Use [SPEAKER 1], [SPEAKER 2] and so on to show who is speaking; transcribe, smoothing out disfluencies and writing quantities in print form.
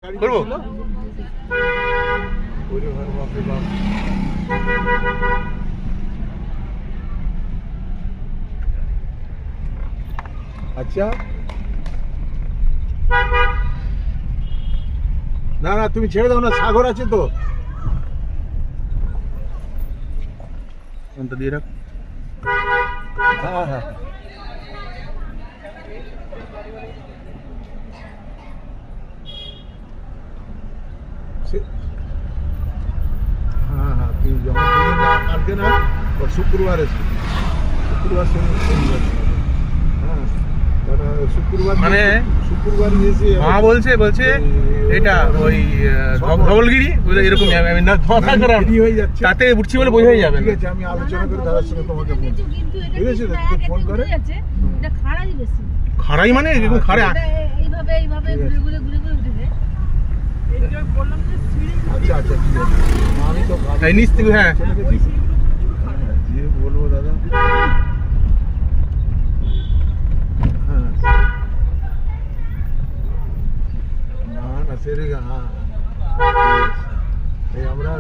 [SPEAKER 1] করবো
[SPEAKER 2] আচ্ছা না না তুমি ছেড়ে দাও না, সাগর আছে তো।
[SPEAKER 1] ফোনটা দিয়ে রাখ।
[SPEAKER 2] হ্যাঁ হ্যাঁ হ্যাঁ হ্যাঁ তুমি যখন দুদিন না কালকে না ওর শুক্রবার এসে শুক্রবার শনিবার হ্যাঁ শুক্রবার
[SPEAKER 1] মানে
[SPEAKER 2] শুক্রবার এসে
[SPEAKER 1] মা বলছে এটা ওই ধবলগিরি এরকম
[SPEAKER 2] হয়ে যাচ্ছে,
[SPEAKER 1] তাতে উঠছি বলে বোঝাই যাবে
[SPEAKER 2] ঠিক আছে। আমি আলোচনা করে দাদার সঙ্গে তোমাকে বলছি, ঠিক আছে? ফোন করে
[SPEAKER 1] খাড়াই মানে এরকম খাড়া।
[SPEAKER 2] আচ্ছা আচ্ছা ঠিক আছে, আমি তো
[SPEAKER 1] এই নিচ থেকে হ্যাঁ
[SPEAKER 2] যে বলবো দাদা। হ্যাঁ না না সেরে হ্যাঁ এই আমরা